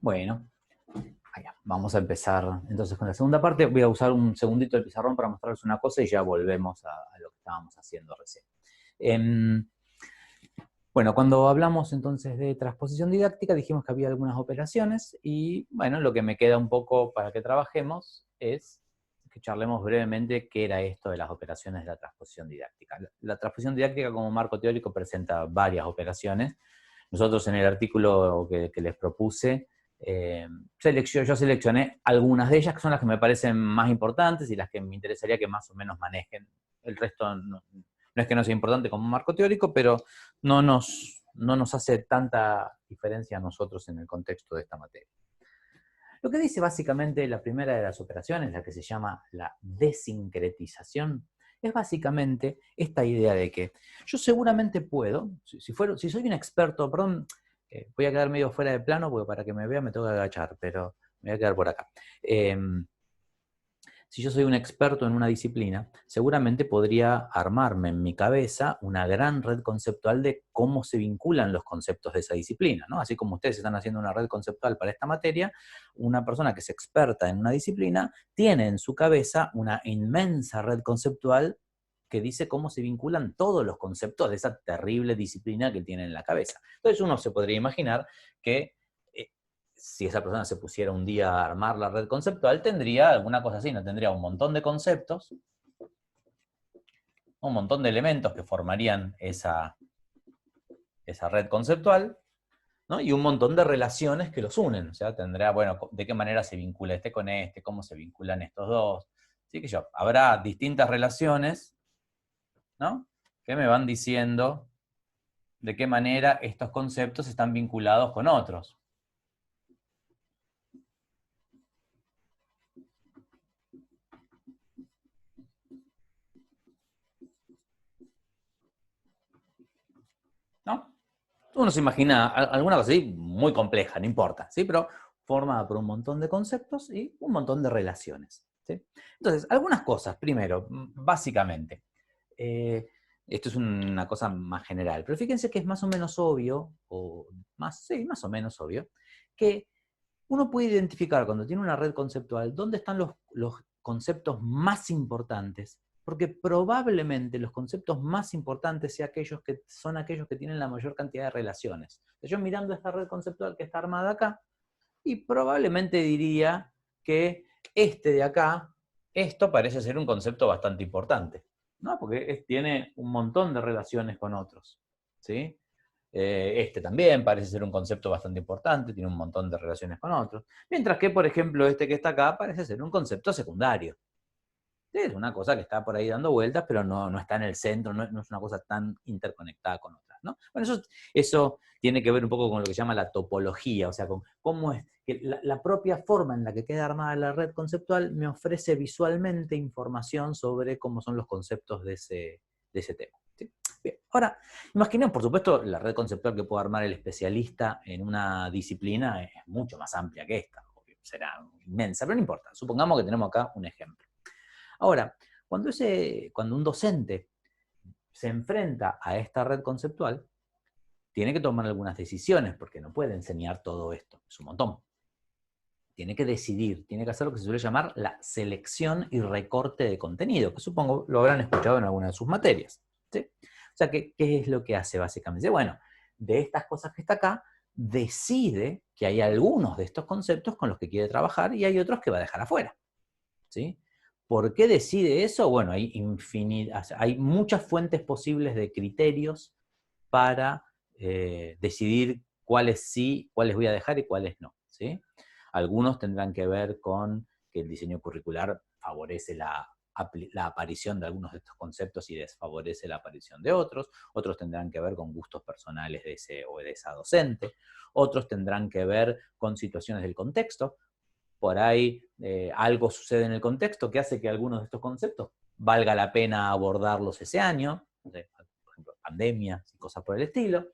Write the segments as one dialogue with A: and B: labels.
A: Bueno, allá, vamos a empezar entonces con la segunda parte. Voy a usar un segundito el pizarrón para mostrarles una cosa y ya volvemos a lo que estábamos haciendo recién. Em, bueno, cuando hablamos entonces de transposición didáctica, dijimos que había algunas operaciones y, bueno, lo que me queda un poco para que trabajemos es que charlemos brevemente qué era esto de las operaciones de la transposición didáctica. La transposición didáctica como marco teórico presenta varias operaciones. Nosotros en el artículo que les propuse, yo seleccioné algunas de ellas que son las que me parecen más importantes y las que me interesaría que más o menos manejen. El resto no es que no sea importante como marco teórico, pero no nos hace tanta diferencia a nosotros en el contexto de esta materia. Lo que dice básicamente la primera de las operaciones, la que se llama la desincretización, es básicamente esta idea de que yo seguramente puedo, si soy un experto, perdón, voy a quedar medio fuera de plano porque para que me vea me tengo que agachar, pero me voy a quedar por acá. Si yo soy un experto en una disciplina, seguramente podría armarme en mi cabeza una gran red conceptual de cómo se vinculan los conceptos de esa disciplina, ¿no? Así como ustedes están haciendo una red conceptual para esta materia, una persona que es experta en una disciplina tiene en su cabeza una inmensa red conceptual que dice cómo se vinculan todos los conceptos de esa terrible disciplina que tiene en la cabeza. Entonces uno se podría imaginar que si esa persona se pusiera un día a armar la red conceptual, tendría alguna cosa así, ¿no? Tendría un montón de conceptos, un montón de elementos que formarían esa red conceptual, ¿no? Y un montón de relaciones que los unen. O sea, tendrá, bueno, de qué manera se vincula este con este, cómo se vinculan estos dos. Así que habrá distintas relaciones, ¿no? Que me van diciendo de qué manera estos conceptos están vinculados con otros. ¿No? Uno se imagina alguna cosa así muy compleja, no importa, ¿sí? Pero formada por un montón de conceptos y un montón de relaciones, ¿sí? Entonces, algunas cosas, primero, básicamente, eh, esto es una cosa más general, pero fíjense que es más o menos obvio, sí, más o menos obvio, que uno puede identificar cuando tiene una red conceptual dónde están los conceptos más importantes, porque probablemente los conceptos más importantes son aquellos que tienen la mayor cantidad de relaciones. Yo mirando esta red conceptual que está armada acá, y probablemente diría que este de acá, esto parece ser un concepto bastante importante, ¿no? Porque tiene un montón de relaciones con otros, ¿sí? Este también parece ser un concepto bastante importante, tiene un montón de relaciones con otros. Mientras que, por ejemplo, este que está acá parece ser un concepto secundario. Es una cosa que está por ahí dando vueltas, pero no está en el centro, no es una cosa tan interconectada con otras, ¿no? Bueno, eso tiene que ver un poco con lo que se llama la topología, o sea, con cómo es que la propia forma en la que queda armada la red conceptual me ofrece visualmente información sobre cómo son los conceptos de ese tema. ¿Sí? Bien. Ahora, imaginemos, por supuesto, la red conceptual que puede armar el especialista en una disciplina es mucho más amplia que esta, será inmensa, pero no importa. Supongamos que tenemos acá un ejemplo. Ahora, cuando un docente se enfrenta a esta red conceptual, tiene que tomar algunas decisiones, porque no puede enseñar todo esto, es un montón. Tiene que decidir, tiene que hacer lo que se suele llamar la selección y recorte de contenido, que supongo lo habrán escuchado en alguna de sus materias, ¿sí? O sea, ¿qué es lo que hace básicamente? Bueno, de estas cosas que está acá, decide que hay algunos de estos conceptos con los que quiere trabajar y hay otros que va a dejar afuera, ¿sí? ¿Por qué decide eso? Bueno, hay muchas fuentes posibles de criterios para decidir cuáles sí, cuáles voy a dejar y cuáles no, ¿sí? Algunos tendrán que ver con que el diseño curricular favorece la aparición de algunos de estos conceptos y desfavorece la aparición de otros. Otros tendrán que ver con gustos personales de ese o de esa docente. Otros tendrán que ver con situaciones del contexto. Por ahí algo sucede en el contexto que hace que algunos de estos conceptos valga la pena abordarlos ese año, por ejemplo, pandemias y cosas por el estilo.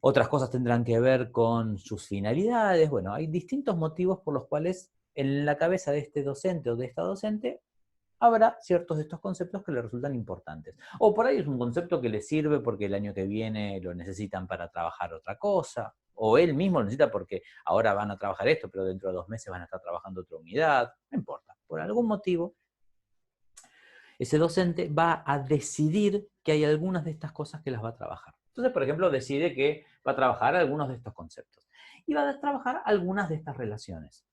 A: Otras cosas tendrán que ver con sus finalidades. Bueno, hay distintos motivos por los cuales en la cabeza de este docente o de esta docente habrá ciertos de estos conceptos que le resultan importantes. O por ahí es un concepto que le sirve porque el año que viene lo necesitan para trabajar otra cosa, o él mismo lo necesita porque ahora van a trabajar esto, pero dentro de 2 meses van a estar trabajando otra unidad, no importa. Por algún motivo, ese docente va a decidir que hay algunas de estas cosas que las va a trabajar. Entonces, por ejemplo, decide que va a trabajar algunos de estos conceptos y va a trabajar algunas de estas relaciones.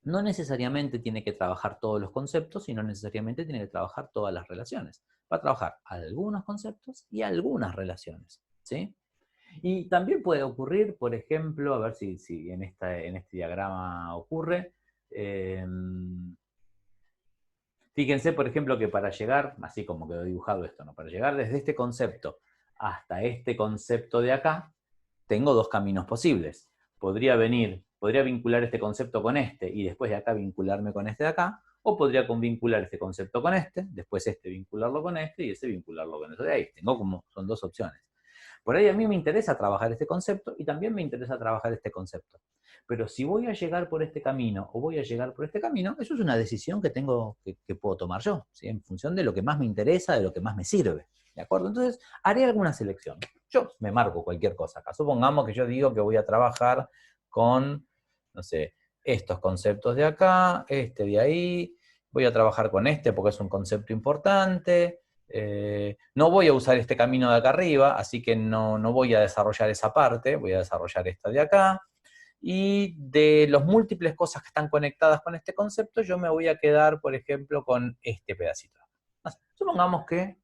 A: No necesariamente tiene que trabajar todos los conceptos y no necesariamente tiene que trabajar todas las relaciones. Va a trabajar algunos conceptos y algunas relaciones, ¿sí? Y también puede ocurrir, por ejemplo, a ver si en este diagrama ocurre, fíjense, por ejemplo, que para llegar, así como quedó dibujado esto, ¿no? Para llegar desde este concepto hasta este concepto de acá, tengo 2 caminos posibles. Podría vincular este concepto con este y después de acá vincularme con este de acá, o podría vincular este concepto con este, después este vincularlo con este y ese vincularlo con eso de ahí. Son 2 opciones. Por ahí a mí me interesa trabajar este concepto y también me interesa trabajar este concepto. Pero si voy a llegar por este camino o voy a llegar por este camino, eso es una decisión que puedo tomar yo, ¿sí? En función de lo que más me interesa, de lo que más me sirve. ¿De acuerdo? Entonces, haré alguna selección. Yo me marco cualquier cosa acá. Supongamos que yo digo que voy a trabajar con, no sé, estos conceptos de acá, este de ahí, voy a trabajar con este porque es un concepto importante, no voy a usar este camino de acá arriba, así que no voy a desarrollar esa parte, voy a desarrollar esta de acá, y de las múltiples cosas que están conectadas con este concepto, yo me voy a quedar, por ejemplo, con este pedacito. Supongamos que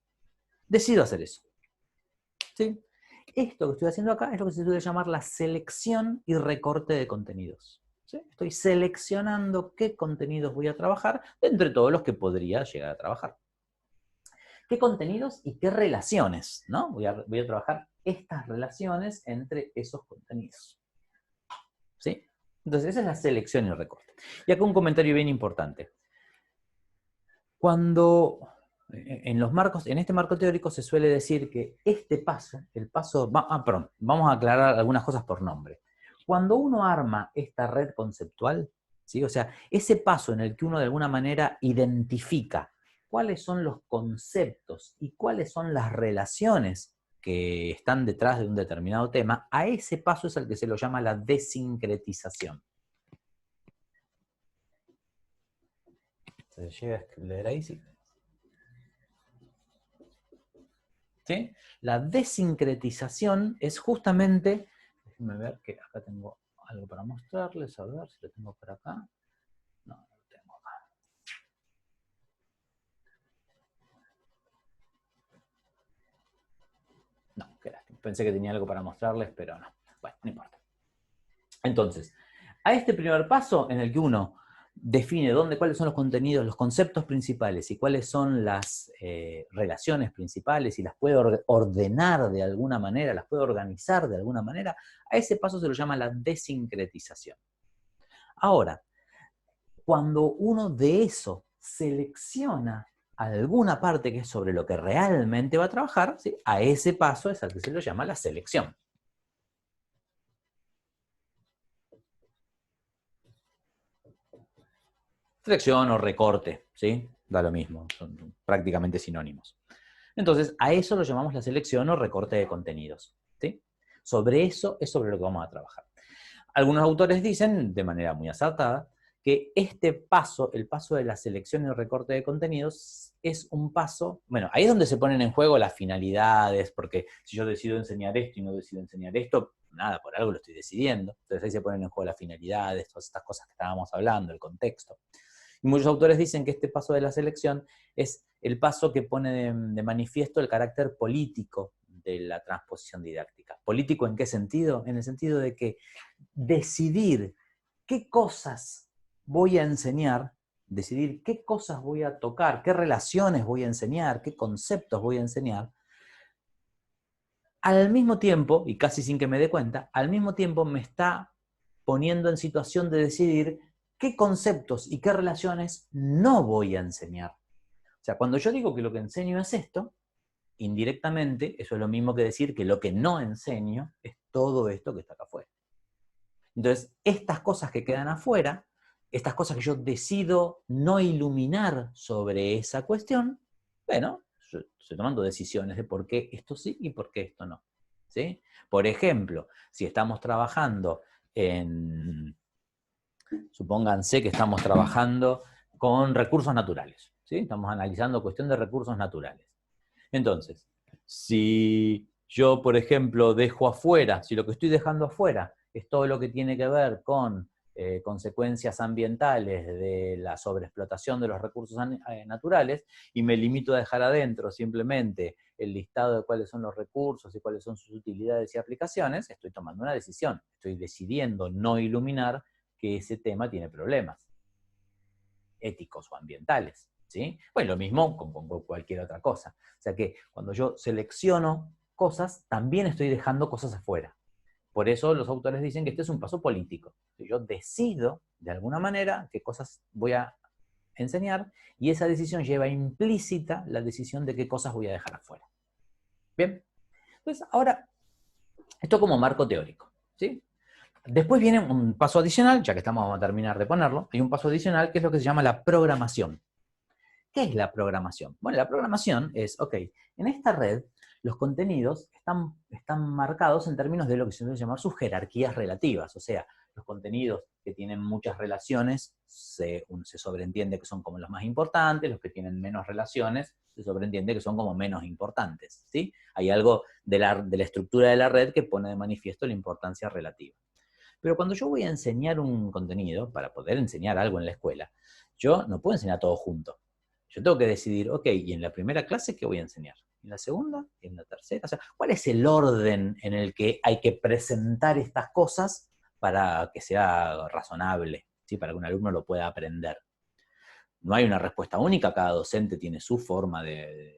A: decido hacer eso. ¿Sí? Esto que estoy haciendo acá es lo que se suele llamar la selección y recorte de contenidos. ¿Sí? Estoy seleccionando qué contenidos voy a trabajar de entre todos los que podría llegar a trabajar. ¿Qué contenidos y qué relaciones? ¿No? Voy a trabajar estas relaciones entre esos contenidos. ¿Sí? Entonces, esa es la selección y el recorte. Y acá un comentario bien importante. Cuando en este marco teórico se suele decir que este paso, vamos a aclarar algunas cosas por nombre. Cuando uno arma esta red conceptual, ¿sí? O sea, ese paso en el que uno de alguna manera identifica cuáles son los conceptos y cuáles son las relaciones que están detrás de un determinado tema, a ese paso es al que se lo llama la desincretización. ¿Se llega a leer ahí? Sí. ¿Sí? La desincretización es justamente, déjenme ver que acá tengo algo para mostrarles, a ver si lo tengo por acá. No, no lo tengo acá. No, qué lástima. Pensé que tenía algo para mostrarles, pero no. Bueno, no importa. Entonces, a este primer paso en el que uno define cuáles son los contenidos, los conceptos principales y cuáles son las relaciones principales y las puede ordenar de alguna manera, las puede organizar de alguna manera, a ese paso se lo llama la desincretización. Ahora, cuando uno de eso selecciona alguna parte que es sobre lo que realmente va a trabajar, ¿sí? A ese paso es al que se lo llama la selección. Selección o recorte, ¿sí? Da lo mismo, son prácticamente sinónimos. Entonces, a eso lo llamamos la selección o recorte de contenidos, ¿sí? Sobre eso es sobre lo que vamos a trabajar. Algunos autores dicen, de manera muy acertada, que este paso, el paso de la selección y el recorte de contenidos, es un paso, bueno, ahí es donde se ponen en juego las finalidades, porque si yo decido enseñar esto y no decido enseñar esto, nada, por algo lo estoy decidiendo. Entonces ahí se ponen en juego las finalidades, todas estas cosas que estábamos hablando, el contexto. Y muchos autores dicen que este paso de la selección es el paso que pone de manifiesto el carácter político de la transposición didáctica. ¿Político en qué sentido? En el sentido de que decidir qué cosas voy a enseñar, decidir qué cosas voy a tocar, qué relaciones voy a enseñar, qué conceptos voy a enseñar, al mismo tiempo, y casi sin que me dé cuenta, al mismo tiempo me está poniendo en situación de decidir qué conceptos y qué relaciones no voy a enseñar. O sea, cuando yo digo que lo que enseño es esto, indirectamente eso es lo mismo que decir que lo que no enseño es todo esto que está acá afuera. Entonces, estas cosas que quedan afuera, estas cosas que yo decido no iluminar sobre esa cuestión, bueno, yo estoy tomando decisiones de por qué esto sí y por qué esto no. ¿sí? Por ejemplo, si estamos trabajando supónganse que estamos trabajando con recursos naturales, ¿sí? Estamos analizando cuestión de recursos naturales. Entonces, si yo, por ejemplo, dejo afuera, si lo que estoy dejando afuera es todo lo que tiene que ver con consecuencias ambientales de la sobreexplotación de los recursos naturales, y me limito a dejar adentro simplemente el listado de cuáles son los recursos y cuáles son sus utilidades y aplicaciones, estoy tomando una decisión, estoy decidiendo no iluminar que ese tema tiene problemas éticos o ambientales, ¿sí? Pues lo mismo con cualquier otra cosa. O sea que cuando yo selecciono cosas, también estoy dejando cosas afuera. Por eso los autores dicen que este es un paso político. Yo decido, de alguna manera, qué cosas voy a enseñar, y esa decisión lleva implícita la decisión de qué cosas voy a dejar afuera. Bien, entonces ahora, esto como marco teórico, ¿sí? Después viene un paso adicional, ya que estamos a terminar de ponerlo, hay un paso adicional que es lo que se llama la programación. ¿Qué es la programación? Bueno, la programación es, ok, en esta red los contenidos están marcados en términos de lo que se suele llamar sus jerarquías relativas, o sea, los contenidos que tienen muchas relaciones se sobreentiende que son como los más importantes, los que tienen menos relaciones se sobreentiende que son como menos importantes, ¿sí? Hay algo de la estructura de la red que pone de manifiesto la importancia relativa. Pero cuando yo voy a enseñar un contenido, para poder enseñar algo en la escuela, yo no puedo enseñar todo junto. Yo tengo que decidir, ok, ¿y en la primera clase qué voy a enseñar? ¿En la segunda? ¿En la tercera? O sea, ¿cuál es el orden en el que hay que presentar estas cosas para que sea razonable, ¿sí? Para que un alumno lo pueda aprender? No hay una respuesta única, cada docente tiene su forma de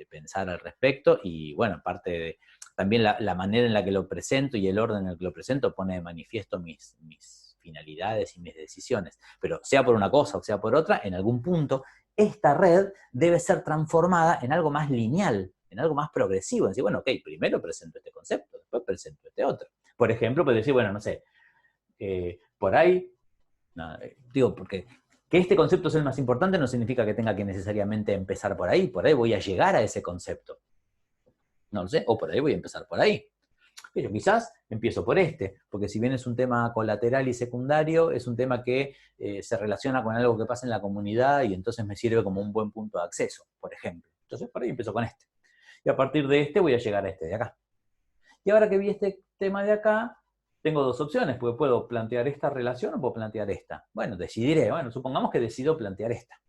A: pensar al respecto, y bueno, aparte de también la manera en la que lo presento y el orden en el que lo presento pone de manifiesto mis finalidades y mis decisiones. Pero sea por una cosa o sea por otra, en algún punto esta red debe ser transformada en algo más lineal, en algo más progresivo. En decir, bueno, ok, primero presento este concepto, después presento este otro. Por ejemplo, puedo decir, bueno, no sé, por ahí, no, digo, porque que este concepto es el más importante no significa que tenga que necesariamente empezar por ahí voy a llegar a ese concepto. No lo sé, o por ahí voy a empezar por ahí. Pero quizás empiezo por este, porque si bien es un tema colateral y secundario, es un tema que se relaciona con algo que pasa en la comunidad y entonces me sirve como un buen punto de acceso, por ejemplo. Entonces por ahí empiezo con este. Y a partir de este voy a llegar a este de acá. Y ahora que vi este tema de acá, tengo dos opciones, porque puedo plantear esta relación o puedo plantear esta. Bueno, decidiré. Bueno, supongamos que decido plantear esta.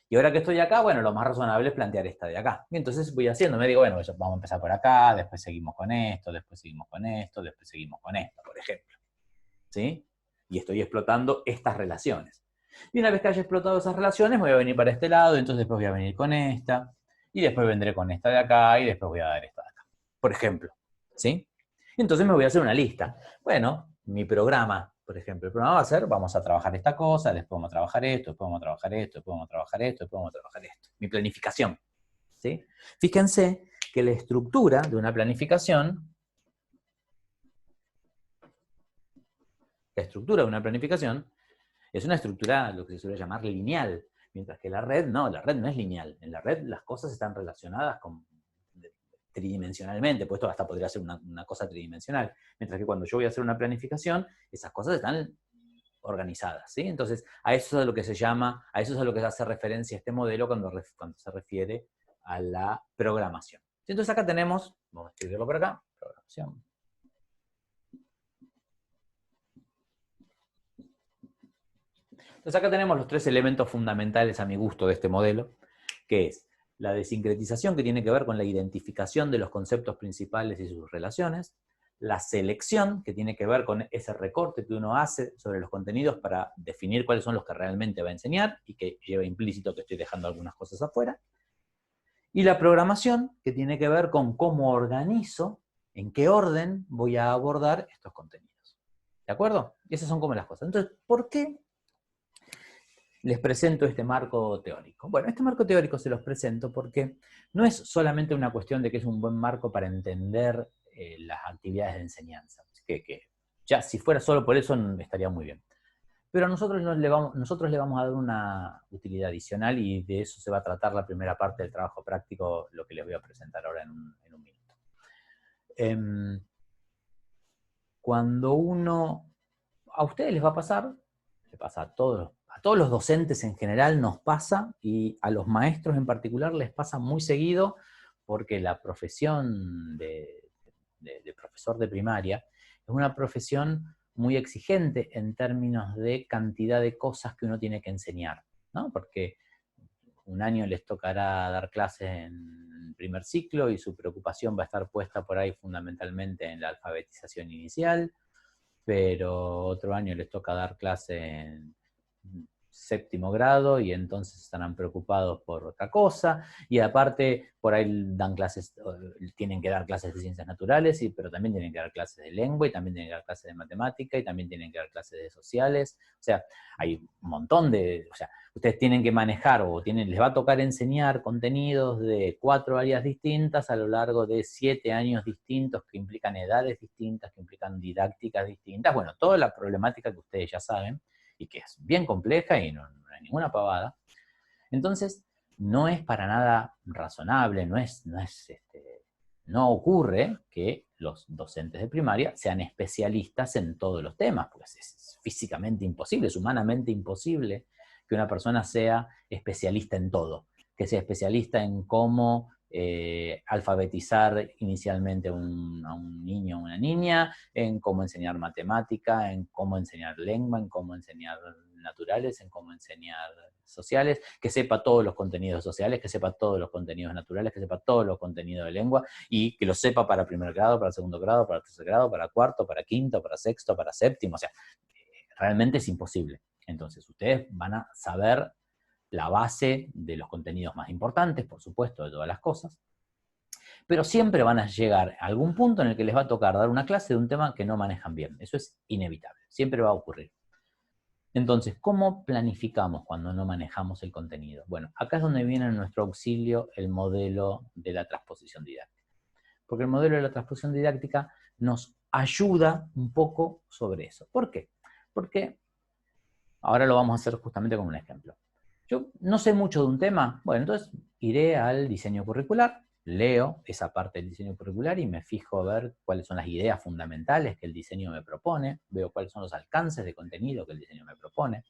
A: Y ahora que estoy acá, bueno, lo más razonable es plantear esta de acá. Y entonces voy haciendo, me digo, bueno, vamos a empezar por acá, después seguimos con esto, después seguimos con esto, después seguimos con esto, por ejemplo. ¿Sí? Y estoy explotando estas relaciones. Y una vez que haya explotado esas relaciones, me voy a venir para este lado, entonces después voy a venir con esta, y después vendré con esta de acá, y después voy a dar esta de acá. Por ejemplo. ¿Sí? Entonces me voy a hacer una lista. Bueno, mi programa, por ejemplo, el programa va a ser, vamos a trabajar esta cosa, después vamos a trabajar esto, después vamos a trabajar esto, después vamos a trabajar esto, después vamos a trabajar esto. Mi planificación. ¿Sí? Fíjense que la estructura de una planificación, es una estructura, lo que se suele llamar lineal, mientras que la red no es lineal. En la red las cosas están relacionadas tridimensionalmente, pues esto hasta podría ser una cosa tridimensional, mientras que cuando yo voy a hacer una planificación, esas cosas están organizadas, ¿sí? Entonces, a eso es a lo que se llama, a eso es a lo que hace referencia este modelo cuando se refiere a la programación. Entonces acá tenemos, vamos a escribirlo por acá, programación. Entonces acá tenemos los tres elementos fundamentales a mi gusto de este modelo, que es la desincretización, que tiene que ver con la identificación de los conceptos principales y sus relaciones, la selección, que tiene que ver con ese recorte que uno hace sobre los contenidos para definir cuáles son los que realmente va a enseñar y que lleva implícito que estoy dejando algunas cosas afuera, y la programación, que tiene que ver con cómo organizo, en qué orden voy a abordar estos contenidos. ¿De acuerdo? Esas son como las cosas. Entonces, ¿por qué les presento este marco teórico? Bueno, este marco teórico se los presento porque no es solamente una cuestión de que es un buen marco para entender las actividades de enseñanza, que ya si fuera solo por eso estaría muy bien. Pero nosotros le vamos a dar una utilidad adicional y de eso se va a tratar la primera parte del trabajo práctico, lo que les voy a presentar ahora en un minuto. cuando uno, a ustedes les va a pasar, le pasa a todos los docentes en general nos pasa, y a los maestros en particular les pasa muy seguido, porque la profesión de profesor de primaria es una profesión muy exigente en términos de cantidad de cosas que uno tiene que enseñar, ¿no? Porque un año les tocará dar clases en primer ciclo y su preocupación va a estar puesta por ahí fundamentalmente en la alfabetización inicial, pero otro año les toca dar clases en séptimo grado y entonces estarán preocupados por otra cosa, y aparte por ahí dan clases, tienen que dar clases de ciencias naturales, pero también tienen que dar clases de lengua, y también tienen que dar clases de matemática, y también tienen que dar clases de sociales. O sea, hay un montón o sea, ustedes tienen que manejar, les va a tocar enseñar contenidos de 4 áreas distintas a lo largo de 7 años distintos, que implican edades distintas, que implican didácticas distintas, bueno, toda la problemática que ustedes ya saben, y que es bien compleja y no hay ninguna pavada. Entonces, no es para nada razonable, no ocurre que los docentes de primaria sean especialistas en todos los temas, porque es físicamente imposible, es humanamente imposible que una persona sea especialista en todo, que sea especialista en cómo alfabetizar inicialmente a un niño o una niña, en cómo enseñar matemática, en cómo enseñar lengua, en cómo enseñar naturales, en cómo enseñar sociales, que sepa todos los contenidos sociales, que sepa todos los contenidos naturales, que sepa todos los contenidos de lengua, y que lo sepa para primer grado, para segundo grado, para tercer grado, para cuarto, para quinto, para sexto, para séptimo. O sea, realmente es imposible. Entonces, ustedes van a saber la base de los contenidos más importantes, por supuesto, de todas las cosas, pero siempre van a llegar a algún punto en el que les va a tocar dar una clase de un tema que no manejan bien. Eso es inevitable, siempre va a ocurrir. Entonces, ¿cómo planificamos cuando no manejamos el contenido? Bueno, acá es donde viene en nuestro auxilio el modelo de la transposición didáctica. Porque el modelo de la transposición didáctica nos ayuda un poco sobre eso. ¿Por qué? Porque ahora lo vamos a hacer justamente con un ejemplo. Yo no sé mucho de un tema, bueno, entonces iré al diseño curricular, leo esa parte del diseño curricular y me fijo a ver cuáles son las ideas fundamentales que el diseño me propone, veo cuáles son los alcances de contenido que el diseño me propone.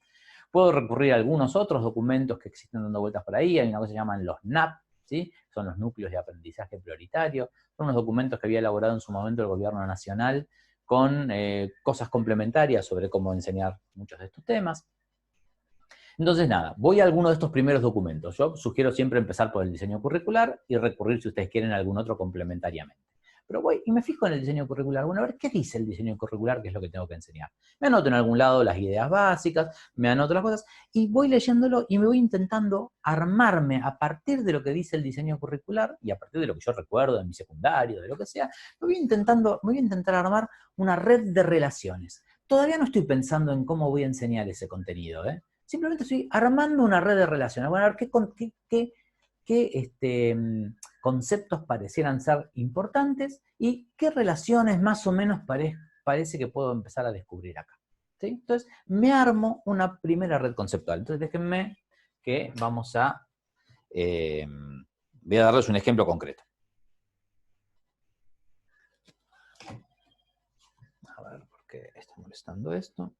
A: Puedo recurrir a algunos otros documentos que existen dando vueltas por ahí, hay una cosa que se llaman los NAP, ¿sí? Son los núcleos de aprendizaje prioritario, son unos documentos que había elaborado en su momento el gobierno nacional con cosas complementarias sobre cómo enseñar muchos de estos temas. Entonces, nada, voy a alguno de estos primeros documentos. Yo sugiero siempre empezar por el diseño curricular y recurrir, si ustedes quieren, a algún otro complementariamente. Pero voy y me fijo en el diseño curricular. Bueno, a ver, ¿qué dice el diseño curricular? ¿Qué es lo que tengo que enseñar? Me anoto en algún lado las ideas básicas, me anoto las cosas, y voy leyéndolo y me voy intentando armarme a partir de lo que dice el diseño curricular y a partir de lo que yo recuerdo de mi secundario, de lo que sea, me voy a intentar armar una red de relaciones. Todavía no estoy pensando en cómo voy a enseñar ese contenido, ¿eh? Simplemente estoy armando una red de relaciones. Bueno, a ver qué conceptos parecieran ser importantes y qué relaciones más o menos parece que puedo empezar a descubrir acá. ¿Sí? Entonces, me armo una primera red conceptual. Entonces, déjenme que vamos a... voy a darles un ejemplo concreto. A ver, ¿por qué está molestando esto?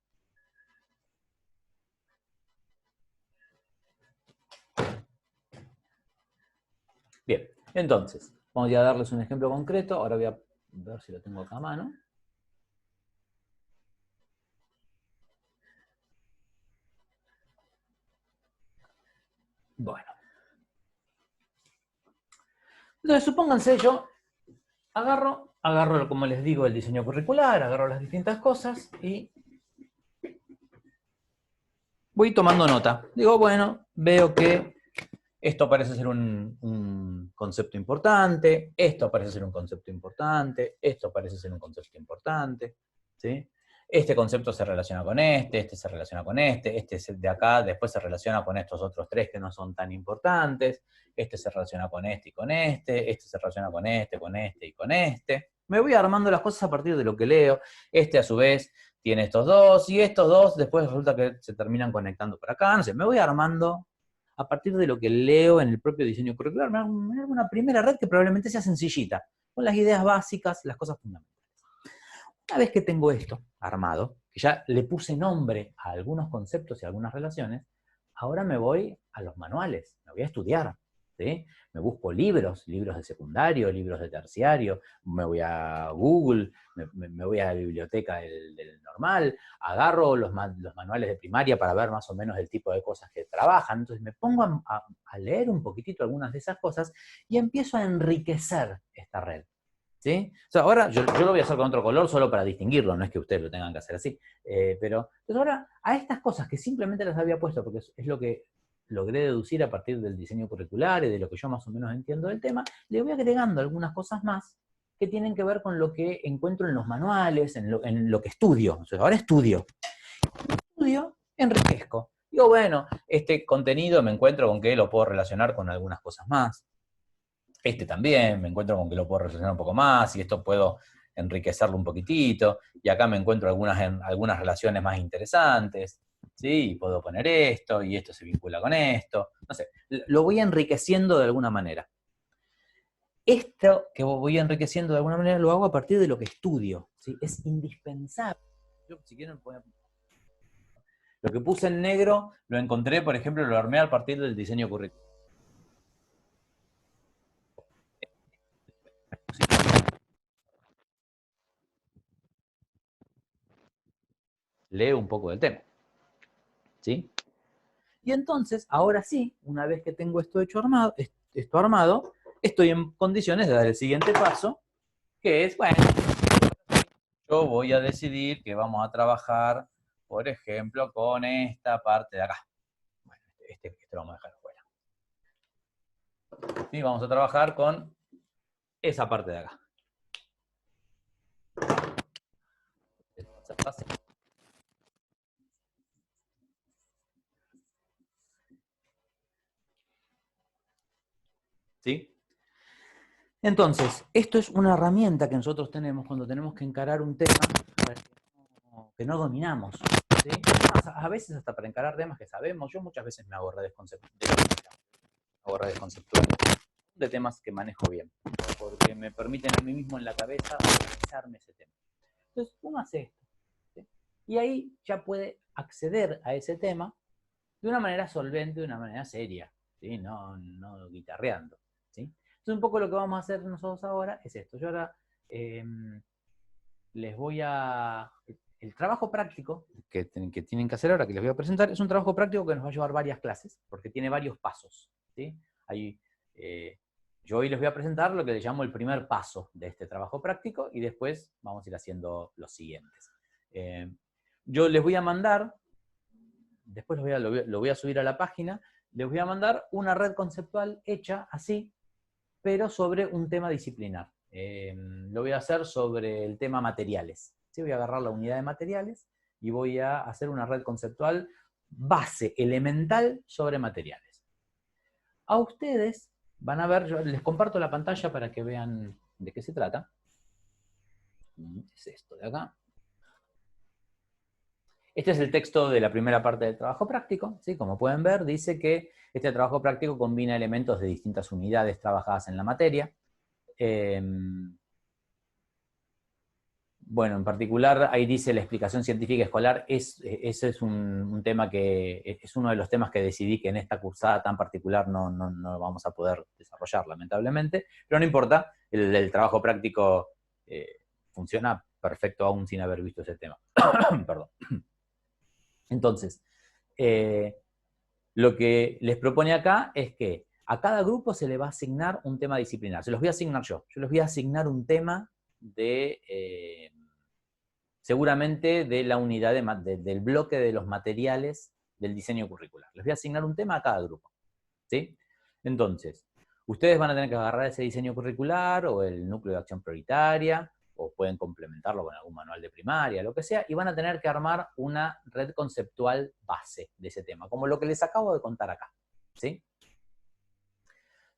A: Bien, entonces, vamos a darles un ejemplo concreto. Ahora voy a ver si lo tengo acá a mano. Bueno. Entonces, supónganse, yo agarro, como les digo, el diseño curricular, agarro las distintas cosas y voy tomando nota. Digo, bueno, veo que esto parece ser un concepto importante, esto parece ser un concepto importante, esto parece ser un concepto importante, ¿sí? Este concepto se relaciona con este se relaciona con este de acá después se relaciona con estos otros tres que no son tan importantes, este se relaciona con este y con este se relaciona con este y con este. Me voy armando las cosas a partir de lo que leo, a su vez tiene estos dos, y estos dos después resulta que se terminan conectando por acá, no sé, me voy armando a partir de lo que leo en el propio diseño curricular, me hago una primera red que probablemente sea sencillita. con las ideas básicas, las cosas fundamentales. Una vez que tengo esto armado, que ya le puse nombre a algunos conceptos y a algunas relaciones, ahora me voy a los manuales, me voy a estudiar, ¿sí? Me busco libros de secundario, libros de terciario, me voy a Google, me voy a la biblioteca del normal, agarro los manuales de primaria para ver más o menos el tipo de cosas que trabajan, entonces me pongo a leer un poquitito algunas de esas cosas y empiezo a enriquecer esta red. ¿Sí? O sea, ahora yo lo voy a hacer con otro color solo para distinguirlo, no es que ustedes lo tengan que hacer así. Pero entonces ahora a estas cosas que simplemente las había puesto porque es lo que logré deducir a partir del diseño curricular y de lo que yo más o menos entiendo del tema, le voy agregando algunas cosas más que tienen que ver con lo que encuentro en los manuales, en lo que estudio. Entonces ahora estudio, enriquezco. Digo, bueno, este contenido me encuentro con que lo puedo relacionar con algunas cosas más. Este también, me encuentro con que lo puedo relacionar un poco más, y esto puedo enriquecerlo un poquitito, y acá me encuentro algunas relaciones más interesantes, ¿sí? Y puedo poner esto, y esto se vincula con esto, no sé, lo voy enriqueciendo de alguna manera. Esto que voy enriqueciendo de alguna manera lo hago a partir de lo que estudio, ¿sí? Es indispensable. Yo, si quieren, lo que puse en negro lo encontré, por ejemplo, lo armé a partir del diseño curricular. Leo un poco del tema, ¿sí? Y entonces, ahora sí, una vez que tengo esto armado, estoy en condiciones de dar el siguiente paso, que es, bueno, yo voy a decidir que vamos a trabajar, por ejemplo, con esta parte de acá. Bueno, este lo vamos a dejar fuera. Y vamos a trabajar con esa parte de acá. ¿Sí? Entonces, esto es una herramienta que nosotros tenemos cuando tenemos que encarar un tema que no dominamos. ¿Sí? A veces hasta para encarar temas que sabemos, yo muchas veces me hago redes conceptuales de temas que manejo bien, porque me permiten a mí mismo en la cabeza organizarme ese tema. Entonces, uno hace esto, ¿sí? Y ahí ya puede acceder a ese tema de una manera solvente, de una manera seria, ¿sí? No guitarreando, ¿sí? Entonces, un poco lo que vamos a hacer nosotros ahora es esto. Yo ahora les voy a... El trabajo práctico que tienen que hacer ahora, que les voy a presentar, es un trabajo práctico que nos va a llevar varias clases, porque tiene varios pasos, ¿sí? Yo hoy les voy a presentar lo que le llamo el primer paso de este trabajo práctico, y después vamos a ir haciendo los siguientes. Yo les voy a mandar, después lo voy a subir a la página, les voy a mandar una red conceptual hecha así, pero sobre un tema disciplinar. Lo voy a hacer sobre el tema materiales. ¿Sí? Voy a agarrar la unidad de materiales y voy a hacer una red conceptual base, elemental, sobre materiales. A ustedes van a ver, yo les comparto la pantalla para que vean de qué se trata. Es esto de acá. Este es el texto de la primera parte del trabajo práctico, ¿sí? Como pueden ver, dice que este trabajo práctico combina elementos de distintas unidades trabajadas en la materia. Bueno, en particular, ahí dice la explicación científica escolar, ese es un tema que es uno de los temas que decidí que en esta cursada tan particular no vamos a poder desarrollar, lamentablemente, pero no importa, el trabajo práctico funciona perfecto aún sin haber visto ese tema. Perdón. Entonces, lo que les propone acá es que a cada grupo se le va a asignar un tema disciplinar. Se los voy a asignar yo les voy a asignar un tema de... seguramente de la unidad del bloque de los materiales del diseño curricular. Les voy a asignar un tema a cada grupo, ¿sí? Entonces, ustedes van a tener que agarrar ese diseño curricular o el núcleo de acción prioritaria, o pueden complementarlo con algún manual de primaria, lo que sea, y van a tener que armar una red conceptual base de ese tema, como lo que les acabo de contar acá, ¿sí?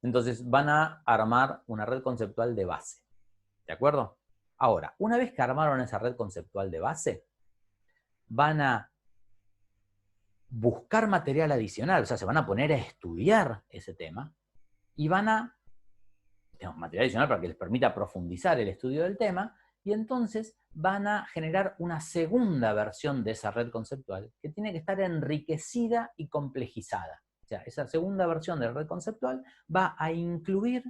A: Entonces, van a armar una red conceptual de base, ¿de acuerdo? Ahora, una vez que armaron esa red conceptual de base, van a buscar material adicional, o sea, se van a poner a estudiar ese tema y van a material adicional para que les permita profundizar el estudio del tema, y entonces van a generar una segunda versión de esa red conceptual que tiene que estar enriquecida y complejizada. O sea, esa segunda versión de la red conceptual va a incluir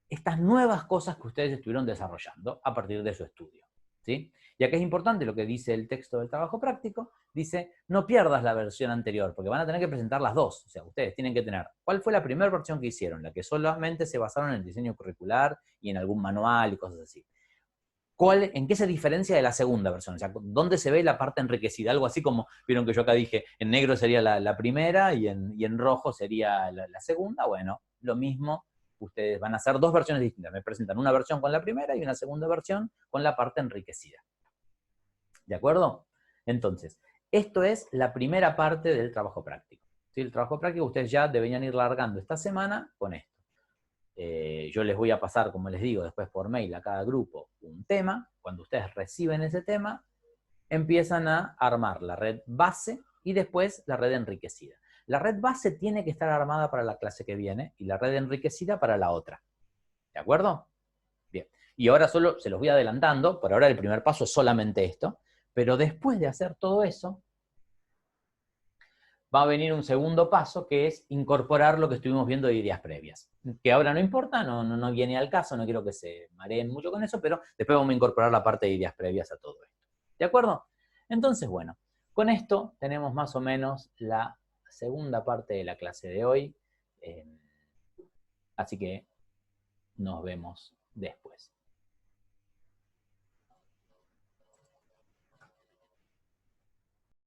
A: estas nuevas cosas que ustedes estuvieron desarrollando a partir de su estudio, ¿sí? Y acá es importante lo que dice el texto del trabajo práctico, dice, no pierdas la versión anterior, porque van a tener que presentar las dos, o sea, ustedes tienen que tener, ¿cuál fue la primera versión que hicieron? La que solamente se basaron en el diseño curricular y en algún manual y cosas así. ¿En qué se diferencia de la segunda versión? O sea, ¿dónde se ve la parte enriquecida? Algo así como, vieron que yo acá dije, en negro sería la primera y en rojo sería la segunda. Bueno, lo mismo, ustedes van a hacer dos versiones distintas. Me presentan una versión con la primera y una segunda versión con la parte enriquecida. ¿De acuerdo? Entonces, esto es la primera parte del trabajo práctico. ¿Sí? El trabajo práctico ustedes ya deberían ir largando esta semana con esto. Yo les voy a pasar, como les digo, después por mail a cada grupo un tema. Cuando ustedes reciben ese tema, empiezan a armar la red base y después la red enriquecida. La red base tiene que estar armada para la clase que viene y la red enriquecida para la otra. ¿De acuerdo? Bien. Y ahora solo se los voy adelantando, por ahora el primer paso es solamente esto, pero después de hacer todo eso, va a venir un segundo paso que es incorporar lo que estuvimos viendo de ideas previas. Que ahora no importa, no viene al caso, no quiero que se mareen mucho con eso, pero después vamos a incorporar la parte de ideas previas a todo esto. ¿De acuerdo? Entonces, bueno, con esto tenemos más o menos la segunda parte de la clase de hoy. Así que nos vemos después.